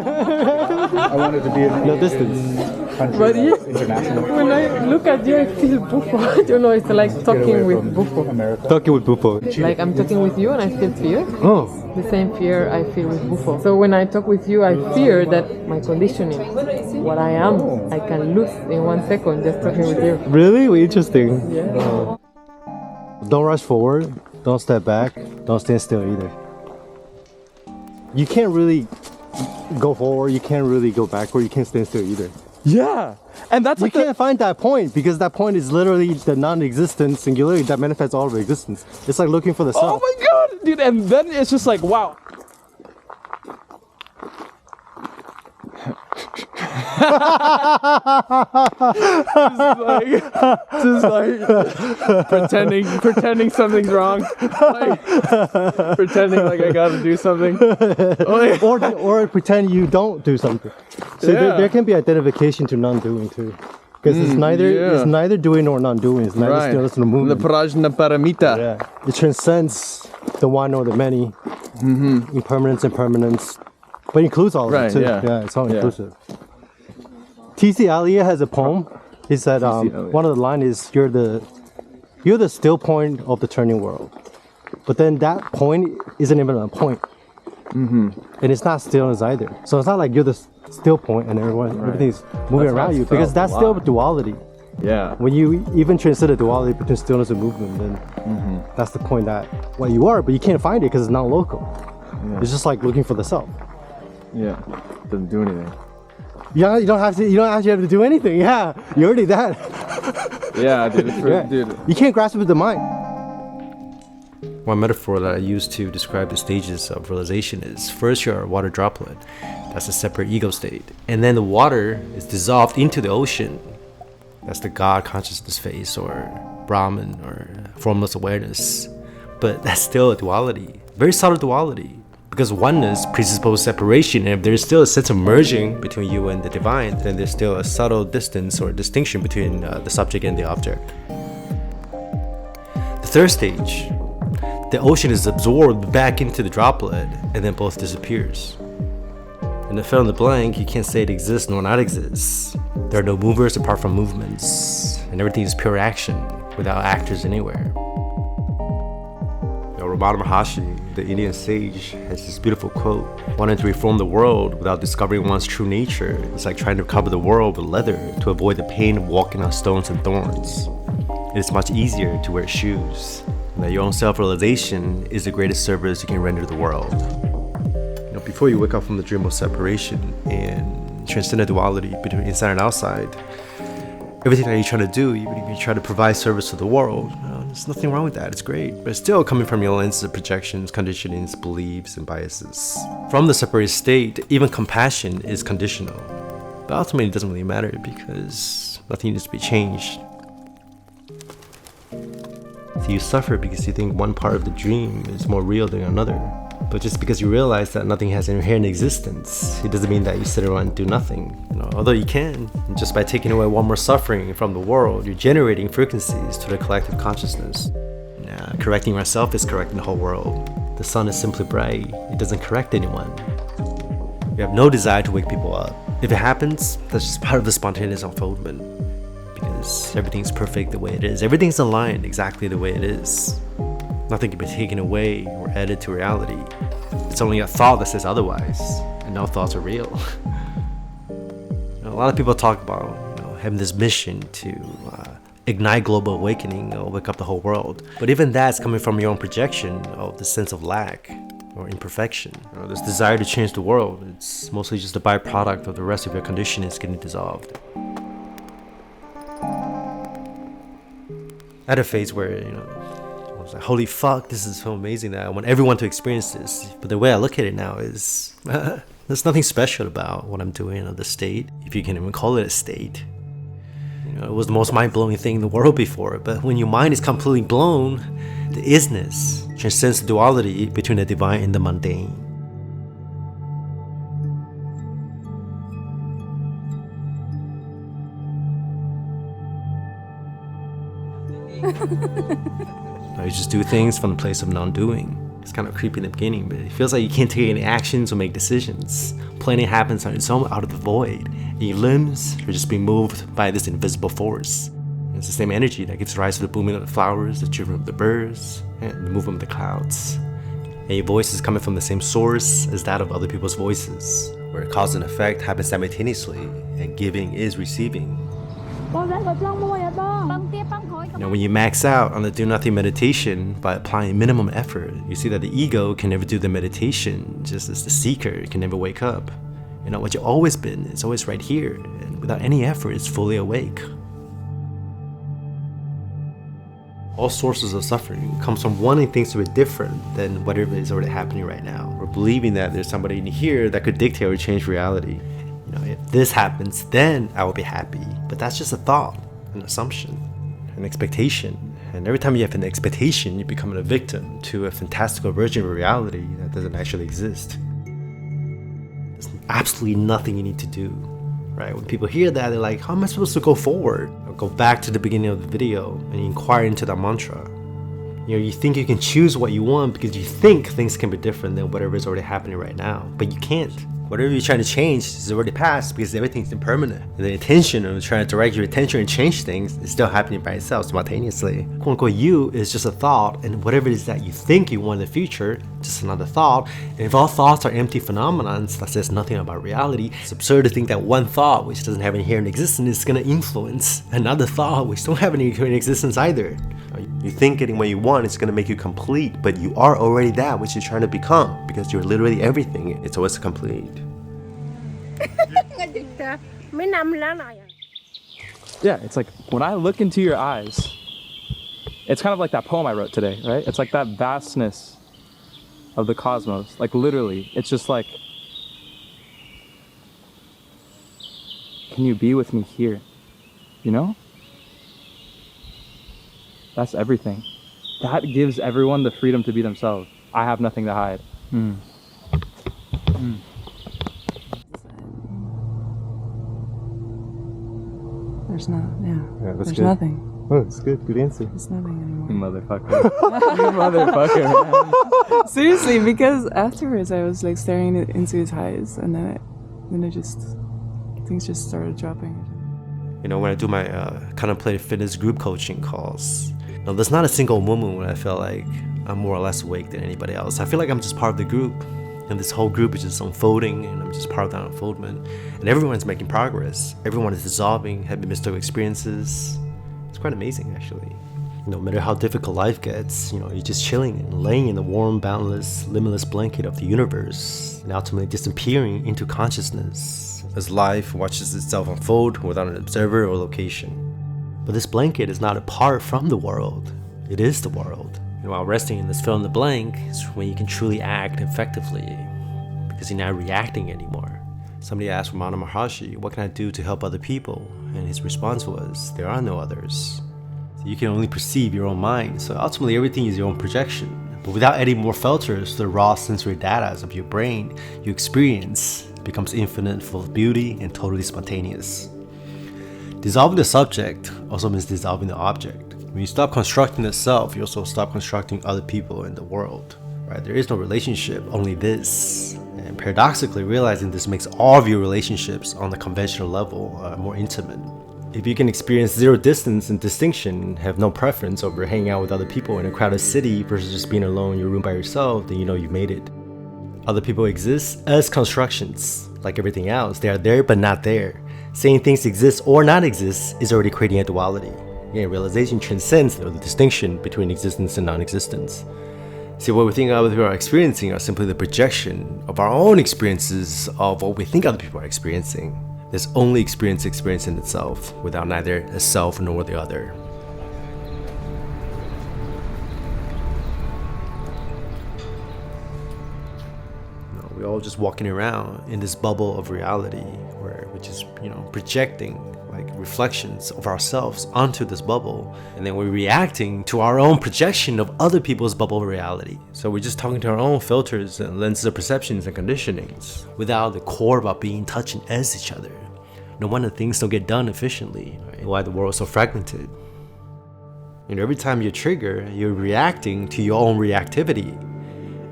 I wanted to be in No distance. country But you, international. when I look at you, I feel Bufo. I don't know, it's like Get away talking with from Bufo. America. Talking with Bufo. Like I'm talking with you and I feel fear. Oh. The same fear I feel with Bufo. So when I talk with you, I fear that my conditioning, what I am, I can lose in 1 second just talking with you. Really? Interesting. Yeah. Don't rush forward. Don't step back. Don't stand still either. You can't really go forward. You can't really go backward. You can't stand still either. Yeah. And that's You like the, can't find that point because that point is literally the non-existent singularity that manifests all of existence. It's like looking for the oh self. my god, dude. And then it's just like, wow. just like pretending something's wrong, like, pretending like I gotta do something. or pretend you don't do something. So Yeah. there can be identification to non-doing too, because it's neither doing nor non-doing. It's neither stillness nor The movement. prajna paramita. Yeah, it transcends the one or the many, impermanence and permanence, but includes all of Right, it too. yeah. It's all Yeah. inclusive. T.C. Eliot has a poem. He said Eliot. one of the lines is you're the still point of the turning world, but then that point isn't even a point, and it's not stillness either. So it's not like you're the still point and everything's moving That's around how you it's because felt that's a still lot. duality. Yeah. When you even transcend the duality between stillness and movement, then that's the point that what you are, but you can't find it because it's not local. It's just like looking for the self. Yeah. Doesn't do anything. Yeah, you don't actually have to do anything. Yeah, you're already that. Yeah, dude. It's Yeah. dude. You can't grasp it with the mind. One metaphor that I use to describe the stages of realization is first you're a water droplet, that's a separate ego state, and then the water is dissolved into the ocean, that's the God consciousness phase or Brahman or formless awareness, but that's still a duality, very subtle duality, because oneness presupposes separation, and if there's still a sense of merging between you and the divine, then there's still a subtle distance or distinction between the subject and the object. The third stage, the ocean is absorbed back into the droplet and then both disappears. In the fill in the blank, you can't say it exists nor not exists. There are no movers apart from movements, and everything is pure action without actors anywhere. Ramana Maharshi, the Indian sage, has this beautiful quote: wanting to reform the world without discovering one's true nature is like trying to cover the world with leather to avoid the pain of walking on stones and thorns. It is much easier to wear shoes, and that your own self-realization is the greatest service you can render to the world. Before you wake up from the dream of separation and transcend the duality between inside and outside, everything that you try to do, even if you try to provide service to the world, there's nothing wrong with that. It's great, but it's still coming from your lens of projections, conditionings, beliefs, and biases. From the separated state, even compassion is conditional, but ultimately it doesn't really matter because nothing needs to be changed. So you suffer because you think one part of the dream is more real than another. But just because you realize that nothing has inherent existence, it doesn't mean that you sit around and do nothing. Although you can, and just by taking away one more suffering from the world, you're generating frequencies to the collective consciousness. Correcting yourself is correcting the whole world. The sun is simply bright; it doesn't correct anyone. You have no desire to wake people up. If it happens, that's just part of the spontaneous unfoldment. Because everything's perfect the way it is. Everything's aligned exactly the way it is. Nothing can be taken away or added to reality. It's only a thought that says otherwise, and no thoughts are real. A lot of people talk about having this mission to ignite global awakening or wake up the whole world. But even that's coming from your own projection of the sense of lack or imperfection. This desire to change the world, it's mostly just a byproduct of the rest of your conditioning is getting dissolved. At a phase where, I was like, holy fuck, this is so amazing that I want everyone to experience this. But the way I look at it now is, there's nothing special about what I'm doing on the state, if you can even call it a state. It was the most mind-blowing thing in the world before, but when your mind is completely blown, the isness transcends the duality between the divine and the mundane. You just do things from the place of non-doing. It's kind of creepy in the beginning, but it feels like you can't take any actions or make decisions. Planning happens on its own out of the void, and your limbs are just being moved by this invisible force. And it's the same energy that gives rise to the booming of the flowers, the chirping of the birds, and the movement of the clouds. And your voice is coming from the same source as that of other people's voices, where cause and effect happen simultaneously, and giving is receiving. Now, when you max out on the do nothing meditation by applying minimum effort, you see that the ego can never do the meditation, just as the seeker can never wake up. You know, what you've always been is always right here, and without any effort, it's fully awake. All sources of suffering comes from wanting things to be different than whatever is already happening right now, or believing that there's somebody in here that could dictate or change reality. You know, if this happens, then I will be happy. But that's just a thought, an assumption, an expectation. And every time you have an expectation, you become a victim to a fantastical version of reality that doesn't actually exist. There's absolutely nothing you need to do, right? When people hear that, they're like, how am I supposed to go forward? Or go back to the beginning of the video and inquire into that mantra. You know, you think you can choose what you want because you think things can be different than whatever is already happening right now, but you can't. Whatever you're trying to change is already past because everything's impermanent. And the intention of trying to direct your attention and change things is still happening by itself simultaneously. Quote unquote, you is just a thought, and whatever it is that you think you want in the future, just another thought. And if all thoughts are empty phenomenons that says nothing about reality, it's absurd to think that one thought, which doesn't have any inherent existence, is going to influence another thought, which don't have any inherent existence either. You think getting what you want is going to make you complete, but you are already that which you're trying to become because you're literally everything. It's always complete. Yeah, it's like when I look into your eyes, it's kind of like that poem I wrote today, right? It's like that vastness of the cosmos. Like literally, it's just like, can you be with me here? You know? That's everything. That gives everyone the freedom to be themselves. I have nothing to hide. There's not, that's there's good. nothing. Oh, it's good. Good answer. There's nothing anymore. You motherfucker. You motherfucker, man. Seriously, because afterwards I was like staring into his eyes, and then things just started dropping. You know, when I do my contemplative fitness group coaching calls, you know, there's not a single moment when I feel like I'm more or less awake than anybody else. I feel like I'm just part of the group, and this whole group is just unfolding, and I'm just part of that unfoldment. And everyone's making progress. Everyone is dissolving, having mystical experiences. It's quite amazing, actually. No matter how difficult life gets, you know, you're just chilling and laying in the warm, boundless, limitless blanket of the universe, and ultimately disappearing into consciousness as life watches itself unfold without an observer or location. But this blanket is not apart from the world. It is the world. And while resting in this fill in the blank is when you can truly act effectively, because you're not reacting anymore. Somebody asked Ramana Maharshi, what can I do to help other people? And his response was, there are no others. So you can only perceive your own mind. So ultimately everything is your own projection. But without adding more filters to the raw sensory data of your brain, your experience becomes infinite, full of beauty, and totally spontaneous. Dissolving the subject also means dissolving the object. When you stop constructing the self, you also stop constructing other people in the world. Right? There is no relationship, only this. And paradoxically, realizing this makes all of your relationships on the conventional level more intimate. If you can experience zero distance and distinction, have no preference over hanging out with other people in a crowded city versus just being alone in your room by yourself, then you know you've made it. Other people exist as constructions. Like everything else, they are there but not there. Saying things exist or not exist is already creating a duality. Again, realization transcends the distinction between existence and non-existence. See, what we think other people are experiencing are simply the projection of our own experiences of what we think other people are experiencing. There's only experience in itself, without neither a self nor the other. We're all just walking around in this bubble of reality, where we're just, projecting like reflections of ourselves onto this bubble, and then we're reacting to our own projection of other people's bubble of reality. So we're just talking to our own filters and lenses of perceptions and conditionings, without the core about being in touch and as each other. No wonder things don't get done efficiently, right? Why the world is so fragmented. Every time you trigger, you're reacting to your own reactivity.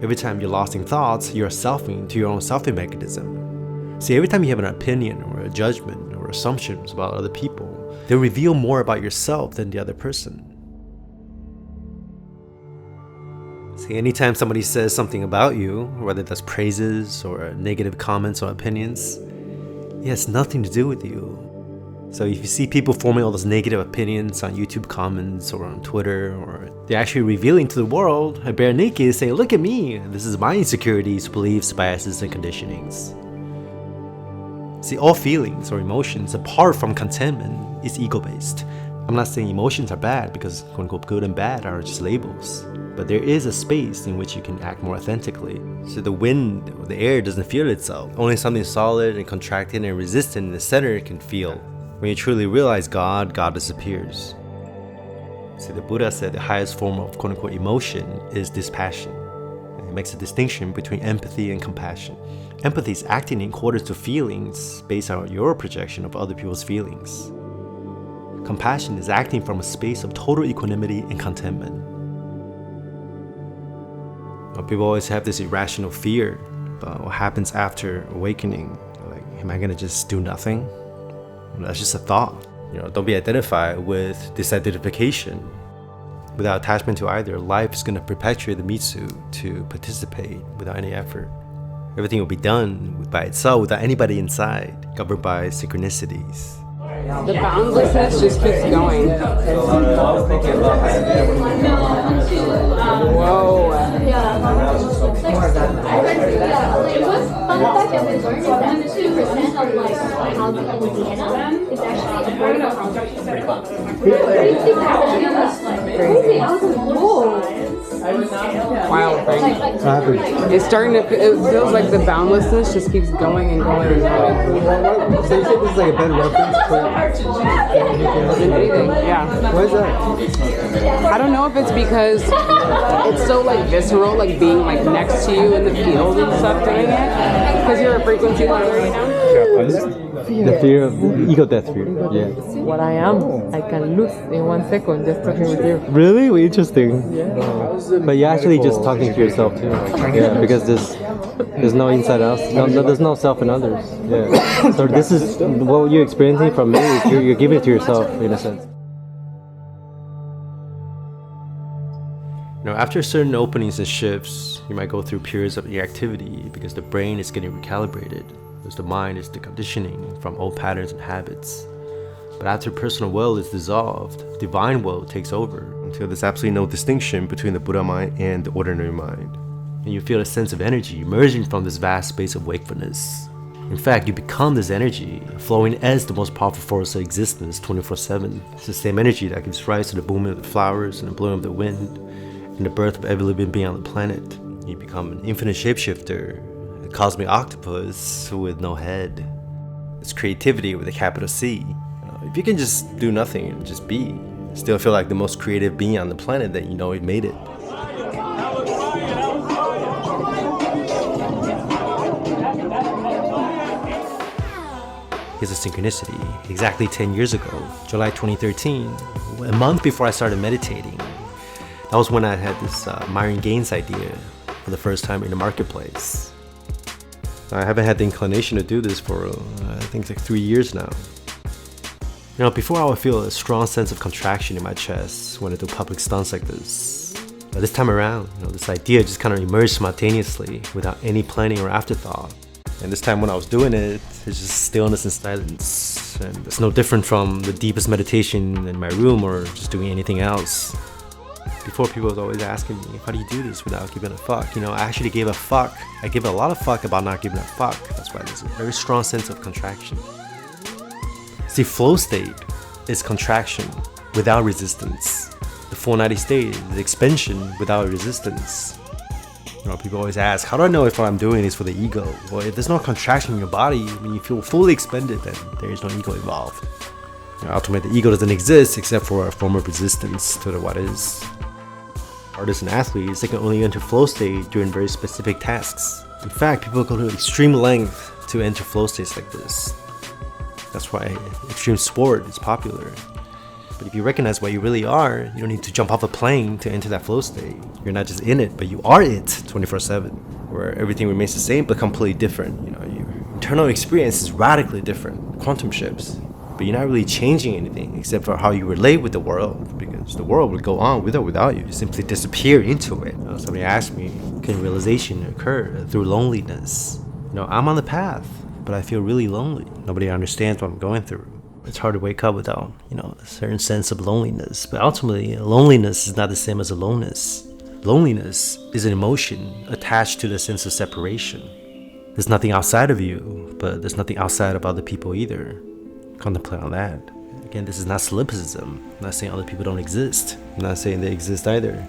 Every time you're lost in thoughts, you're selfing to your own selfing mechanism. See, every time you have an opinion or a judgment or assumptions about other people, they reveal more about yourself than the other person. See, anytime somebody says something about you, whether that's praises or negative comments or opinions, it has nothing to do with you. So if you see people forming all those negative opinions on YouTube comments or on Twitter, or they're actually revealing to the world, a bare naked, saying, look at me, this is my insecurities, beliefs, biases, and conditionings. See, all feelings or emotions, apart from contentment, is ego-based. I'm not saying emotions are bad, because quote-unquote good and bad are just labels. But there is a space in which you can act more authentically. So the wind or the air doesn't feel itself. Only something solid and contracted and resistant in the center can feel. When you truly realize God disappears. See, the Buddha said the highest form of quote-unquote emotion is dispassion. And it makes a distinction between empathy and compassion. Empathy is acting in accordance to feelings based on your projection of other people's feelings. Compassion is acting from a space of total equanimity and contentment. Now, people always have this irrational fear about what happens after awakening. Like, am I gonna just do nothing? That's just a thought. Don't be identified with disidentification. Without attachment to either, life is going to perpetuate the Mitsu to participate without any effort. Everything will be done by itself without anybody inside, governed by synchronicities. The boundlessness just keeps going. Whoa. It was fun fact that we learned is that 2% of like how the Indiana is actually a part of crazy. I was like, whoa. Wild thing. It's starting to, it feels like the boundlessness just keeps going and going and going. So you said this is like a better reference Than anything, yeah. Why is that? I don't know if it's because it's so like visceral, like being like next to you in the field and stuff doing it. Because you're a frequency learner, you know? The fear of ego death fear. Yeah. What I am, I can lose in 1 second just talking with you. Really? Well, interesting. Yeah. But you're actually just talking to yourself too. Yeah, because there's no inside us. No, there's no self in others. Yeah. So this is what you're experiencing from me. You're giving it to yourself in a sense. After certain openings and shifts, you might go through periods of inactivity because the brain is getting recalibrated, because the mind is deconditioning from old patterns and habits. But after personal will is dissolved, divine will takes over until there's absolutely no distinction between the Buddha mind and the ordinary mind. And you feel a sense of energy emerging from this vast space of wakefulness. In fact, you become this energy, flowing as the most powerful force of existence 24/7. It's the same energy that gives rise to the booming of the flowers and the blowing of the wind, and the birth of every living being on the planet. You become an infinite shapeshifter, a cosmic octopus with no head. It's creativity with a capital C. If you can just do nothing and just be, still feel like the most creative being on the planet, then you know you made it. Here's a synchronicity. Exactly 10 years ago, July 2013, a month before I started meditating, that was when I had this Miring Gains idea for the first time in the marketplace. I haven't had the inclination to do this for, I think, like 3 years now. Before I would feel a strong sense of contraction in my chest when I do public stunts like this. But this time around, this idea just kind of emerged spontaneously without any planning or afterthought. And this time when I was doing it, it's just stillness and silence. And it's no different from the deepest meditation in my room or just doing anything else. Before, people was always asking me, how do you do this without giving a fuck? I actually gave a fuck. I give a lot of fuck about not giving a fuck. That's why there's a very strong sense of contraction. See, flow state is contraction without resistance. The 490 state is expansion without resistance. People always ask, how do I know if what I'm doing is for the ego? Well, if there's no contraction in your body, when you feel fully expanded, then there is no ego involved. Ultimately, the ego doesn't exist except for a form of resistance to the what is. Artists and athletes, they can only enter flow state during very specific tasks. In fact, people go to extreme length to enter flow states like this. That's why extreme sport is popular. But if you recognize what you really are, you don't need to jump off a plane to enter that flow state. You're not just in it, but you are it 24/7, where everything remains the same but completely different. You know, your internal experience is radically different, quantum shifts. But you're not really changing anything except for how you relate with the world, because the world would go on with or without you. You simply disappear into it. Somebody asked me, can realization occur through loneliness? I'm on the path, but I feel really lonely. Nobody understands what I'm going through. It's hard to wake up without, a certain sense of loneliness. But ultimately, loneliness is not the same as aloneness. Loneliness is an emotion attached to the sense of separation. There's nothing outside of you, but there's nothing outside of other people either. Contemplate on that. Again, this is not solipsism. I'm not saying other people don't exist. I'm not saying they exist either.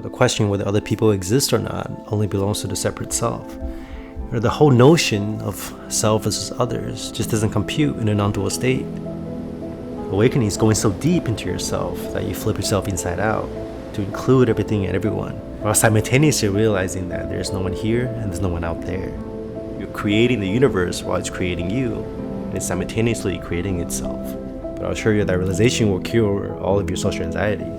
The question whether other people exist or not only belongs to the separate self. The whole notion of self versus others just doesn't compute in a non-dual state. Awakening is going so deep into yourself that you flip yourself inside out to include everything and everyone, while simultaneously realizing that there's no one here and there's no one out there. You're creating the universe while it's creating you, and it's simultaneously creating itself. But I'll assure you that realization will cure all of your social anxiety.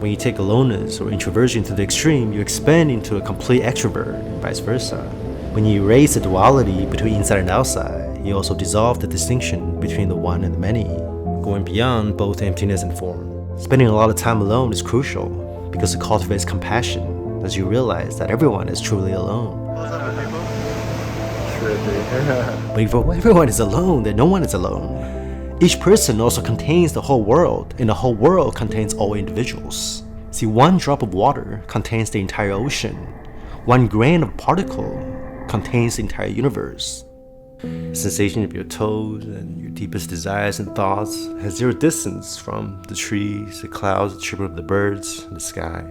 When you take aloneness or introversion to the extreme, you expand into a complete extrovert and vice versa. When you erase the duality between inside and outside, you also dissolve the distinction between the one and the many, going beyond both emptiness and form. Spending a lot of time alone is crucial because it cultivates compassion as you realize that everyone is truly alone. But if everyone is alone, then no one is alone. Each person also contains the whole world, and the whole world contains all individuals. See, one drop of water contains the entire ocean. One grain of particle contains the entire universe. The sensation of your toes and your deepest desires and thoughts has zero distance from the trees, the clouds, the chirping of the birds, and the sky.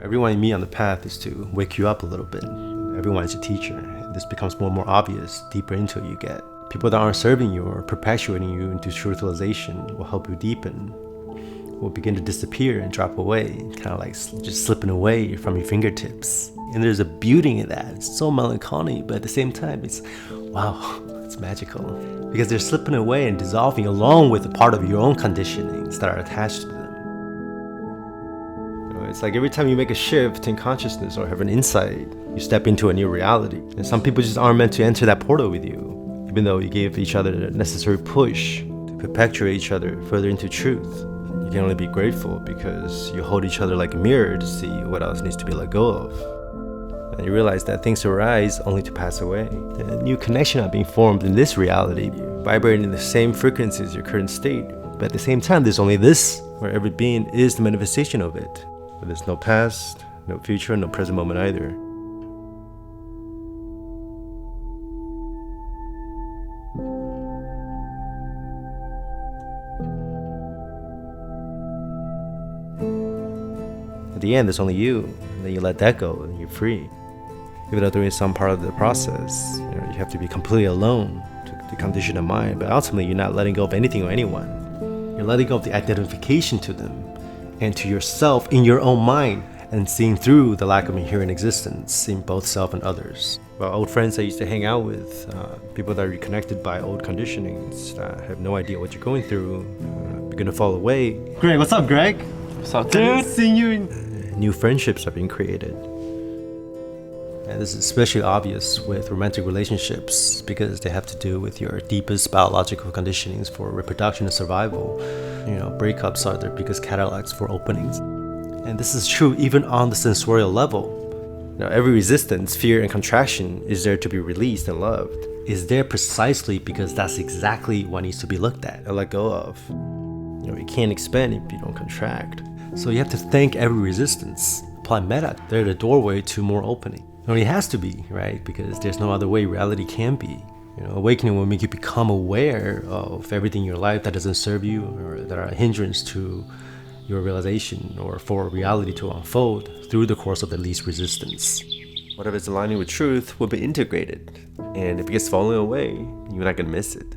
Everyone you meet on the path is to wake you up a little bit. Everyone is a teacher. This becomes more and more obvious deeper into it you get. People that aren't serving you or perpetuating you into truth realization will help you deepen, will begin to disappear and drop away, kind of like just slipping away from your fingertips. And there's a beauty in that. It's so melancholy, but at the same time, it's wow, it's magical. Because they're slipping away and dissolving along with a part of your own conditionings that are attached to them. It's like every time you make a shift in consciousness or have an insight, you step into a new reality. And some people just aren't meant to enter that portal with you, even though you gave each other the necessary push to perpetuate each other further into truth. You can only be grateful because you hold each other like a mirror to see what else needs to be let go of. And you realize that things arise only to pass away. And a new connection are being formed in this reality, vibrating in the same frequency as your current state. But at the same time, there's only this, where every being is the manifestation of it. But there's no past, no future, no present moment either. At the end, there's only you, and then you let that go, and you're free. Even though during some part of the process, you have to be completely alone to condition the mind, but ultimately you're not letting go of anything or anyone. You're letting go of the identification to them, and to yourself in your own mind, and seeing through the lack of inherent existence in both self and others. Well, old friends I used to hang out with, people that are reconnected by old conditionings, have no idea what you're going through, begin to fall away. Greg, what's up, Greg? What's up, Dude, seeing you. New friendships are being created. And this is especially obvious with romantic relationships because they have to do with your deepest biological conditionings for reproduction and survival. Breakups are their biggest catalysts for openings. And this is true even on the sensorial level. Every resistance, fear, and contraction is there to be released and loved. Is there precisely because that's exactly what needs to be looked at and let go of. You can't expand if you don't contract. So you have to thank every resistance. Apply metta. They're the doorway to more opening. It has to be, right? Because there's no other way reality can be. Awakening will make you become aware of everything in your life that doesn't serve you or that are a hindrance to your realization or for reality to unfold through the course of the least resistance. Whatever's aligning with truth will be integrated. And if it gets falling away, you're not going to miss it.